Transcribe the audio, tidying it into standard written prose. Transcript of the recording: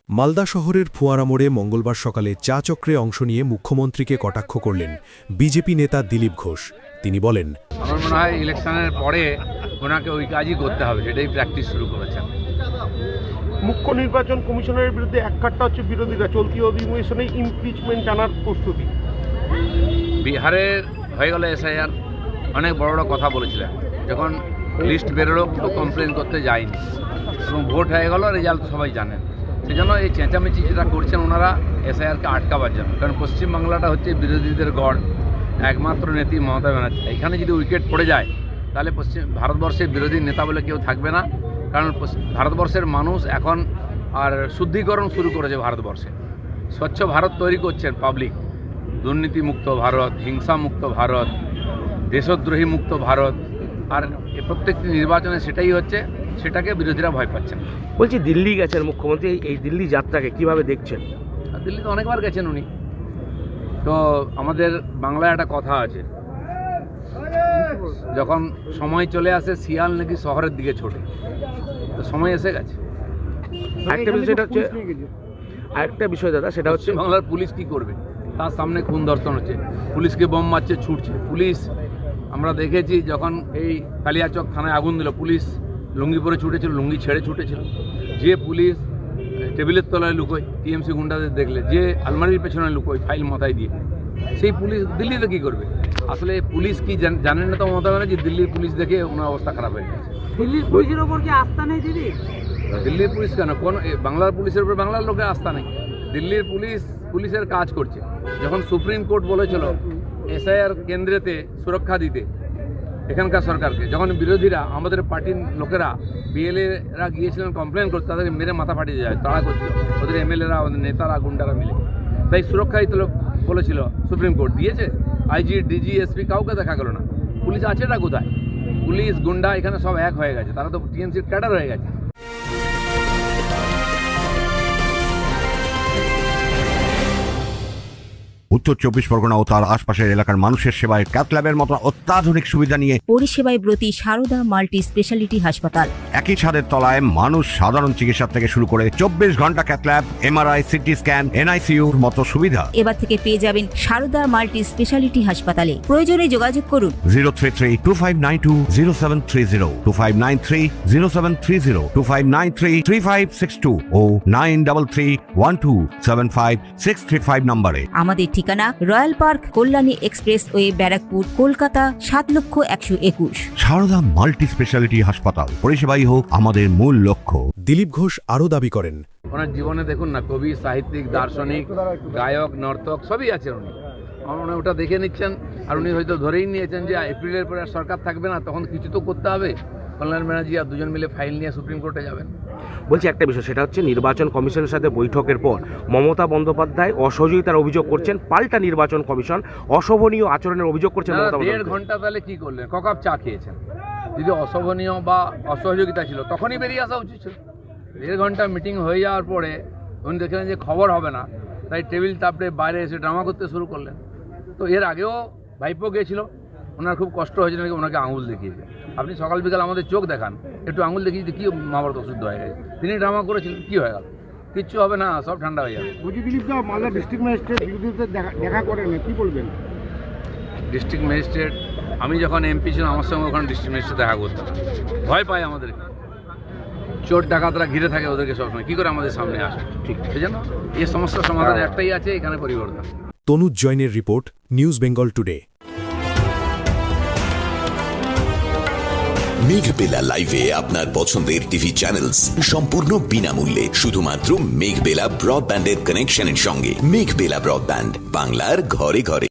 মালদা শহরের ফুয়ারা মোড়ে মঙ্গলবার সকালে চা চক্রে অংশ নিয়ে মুখ্যমন্ত্রীকে কটাক্ষ করলেন বিজেপি নেতা দিলীপ ঘোষ। তিনি বলেন, আমার মনে হয় ইলেকশনের পরে ওনাকে ওই কাজই করতে হবে, সেটাই প্র্যাকটিস শুরু করেছেন। মুখ্য নির্বাচন কমিশনারের বিরুদ্ধে এক কাট্টা হচ্ছে বিরোধীরা, চলতি অধিবেশনে ইমপিচমেন্ট আনার প্রস্তুতি। বিহারের হয়ে গেল এসআইআর, অনেক বড় বড় কথা বলেছিলেন, যখন লিস্ট বেরোলো কেউ কমপ্লেন করতে যায়নি এবং ভোট হয়ে গেল, রেজাল্ট সবাই জানেন। সেই জন্য এই চেঁচামেচি যেটা করছেন ওনারা এসআইআরকে আটকাবার জন্য, কারণ পশ্চিমবাংলাটা হচ্ছে বিরোধীদের গড়, একমাত্র নেত্রী মমতা ব্যানার্জি। এখানে যদি উইকেট পড়ে যায় তাহলে ভারতবর্ষের বিরোধী নেতা বলে কেউ থাকবে না, কারণ ভারতবর্ষের মানুষ এখন আর শুদ্ধিকরণ শুরু করেছে ভারতবর্ষে। স্বচ্ছ ভারত তৈরি করছেন পাবলিক, দুর্নীতিমুক্ত ভারত, হিংসামুক্ত ভারত, দেশদ্রোহী মুক্ত ভারত, আর প্রত্যেকটি নির্বাচনে সেটাই হচ্ছে, সেটাকে বিরোধীরা ভয় পাচ্ছেন। বলছি, দিল্লি গেছেন মুখ্যমন্ত্রী, এই দিল্লি যাত্রাকে কিভাবে দেখছেন? আর দিল্লিতে অনেকবার গেছেন উনি। তো আমাদের বাংলায় একটা কথা আছে, যখন সময় চলে আসে শিয়াল নাকি শহরের দিকে ছোটে, তো সময় এসে গেছে। আরেকটা বিষয় দাদা, সেটা হচ্ছে বাংলার পুলিশ কি করবে? তার সামনে খুন ধর্ষণ হচ্ছে, পুলিশকে বোম মারছে, ছুটছে পুলিশ। আমরা দেখেছি যখন এই কালিয়াচক থানায় আগুন দিল, পুলিশ লুঙ্গি পরে ছুটেছিল, লুঙ্গি ছেড়ে ছুটেছিল। যে পুলিশ টেবিলের তলায় লুকোয় টিএমসি গুন্ডাদের দেখলে, যে আলমারির পেছনে লুকোয় ফাইল মাথায় দিয়ে, সেই পুলিশ দিল্লিতে কী করবে? আসলে পুলিশ কি জানেন না তো মমতা ব্যানার্জি, দিল্লির পুলিশ দেখে ওনার অবস্থা খারাপ হয়ে গেছে। দিল্লির পুলিশের ওপর কি আস্থা নেই দিদি? দিল্লির পুলিশ কেন, কোন বাংলার পুলিশের উপর বাংলার লোকের আস্থা নেই? দিল্লির পুলিশের কাজ করছে। যখন সুপ্রিম কোর্ট বলেছিল এসআইআর কেন্দ্রেতে সুরক্ষা দিতে এখানকার সরকারকে, যখন বিরোধীরা আমাদের পার্টির লোকেরা বিএলএরা গিয়েছিলেন কমপ্লেন করতে, তাদেরকে মেরে মাথা ফাটিয়ে যায়, তাড়া করছিল ওদের এমএলএরা, ওদের নেতারা, গুন্ডারা মিলে, তাই সুরক্ষা দিতে বলেছিল সুপ্রিম কোর্ট, দিয়েছে? আইজি, ডিজি, এসপি কাউকে দেখা গেল না। পুলিশ আছেটা কোথায়? পুলিশ গুন্ডা এখানে সব এক হয়ে গেছে, তারা তো টিএমসির ক্যাডার হয়ে গেছে। উত্তর 24 পরগনা ও তার আশপাশের এলাকার মানুষের সেবায় ক্যাথ ল্যাবের মতো অত্যাধুনিক সুবিধা নিয়ে পরিষেবায় ব্রতী সারদা মাল্টি স্পেশালিটি হাসপাতাল। একই ছাদের তলায় মানুষ সাধারণ চিকিৎসা থেকে শুরু করে 24 ঘন্টা cath lab, MRI, CT scan, এনআইসিইউর মতো সুবিধা এবার থেকে পেয়ে যাবেন সারদা মাল্টি স্পেশালিটি হাসপাতালে। প্রয়োজনে যোগাযোগ করুন 033-2592-0730, 2593-0730, 2593-3562 ও 9331275635 নম্বরে। আমাদের ঠিকানা royal park, Kalyani express way, Barrackpore, Kolkata ৭,১২১। সারদা মাল্টি স্পেশালিটি হাসপাতাল, পরিষেবাই হোক আমাদের মূল লক্ষ্য। দিলীপ ঘোষ আরও দাবি করেন, ওনার জীবনে দেখুন না, কবি, সাহিত্যিক, দার্শনিক, গায়ক, নর্তক সবই আছে উনি। উনি ওটা দেখে নিচ্ছেন, আর উনি হয়তো ধরেই নিয়েছেন যে এপ্রিলের পরে সরকার থাকবে না, তখন কিছু তো করতে হবে। কল্যাণ ব্যানার্জি আর দুজন মিলে ফাইল নিয়ে সুপ্রিম কোর্টে যাবেন। বলছি, একটা বিষয়, সেটা হচ্ছে নির্বাচন কমিশনের সাথে বৈঠকের পর মমতা বন্দ্যোপাধ্যায় অসহযোগিতার অভিযোগ করছেন, পাল্টা নির্বাচন কমিশন অশোভনীয় আচরণের অভিযোগ করছেন। 1.5 ঘন্টা তাহলে কি করলেন? ককাপ চা খেয়েছেন? যদি অশোভনীয় বা অসহযোগিতা ছিল তখনই বেরিয়ে আসা উচিত ছিল। 1.5 ঘন্টা মিটিং হয়ে যাওয়ার পরে উনি দেখলেন যে খবর হবে না, তাই টেবিল তাপড়ে বাইরে এসে ড্রামা করতে শুরু করলেন। তো এর আগেও ভাইপো গিয়েছিল, ওনার খুব কষ্ট হয়েছিল নাকি, ওনাকে আঙুল দেখিয়েছে। আপনি সকাল বিকাল আমাদের চোখ দেখান, একটু আঙুল দেখিয়ে কি মহাভারত অশুদ্ধ হয়ে গেছে? তিনি ড্রামা করেছিলেন, কি হয়ে গেল? কিচ্ছু হবে না, সব ঠান্ডা হয়ে যাবে। মালদা ডিস্ট্রিক্ট ম্যাজিস্ট্রেট বিরোধীদের দেখা করেন, কি বলবেন? ডিস্ট্রিক্ট ম্যাজিস্ট্রেট, আমি যখন এমপি ছিলাম আমার সঙ্গে ওখানে ডিস্ট্রিক্ট ম্যাজিস্ট্রেট দেখা করতাম, ভয় পায় আমাদেরকে, চোর ডাকাতরা ঘিরে থাকে ওদেরকে সবসময়, কী করে আমাদের সামনে আসে? ঠিক সেই জন্য এই সমস্যার সমাধান একটাই আছে, এখানে পরিবর্তন। তনুজ জৈনের রিপোর্ট, নিউজ বেঙ্গল টুডে। মেঘবেলা লাইভে আপনার পছন্দের টিভি চ্যানেলস সম্পূর্ণ বিনামূল্যে, শুধুমাত্র মেঘবেলা ব্রডব্যান্ডের কানেকশনের সঙ্গে। মেঘবেলা ব্রডব্যান্ড, বাংলার ঘরে ঘরে।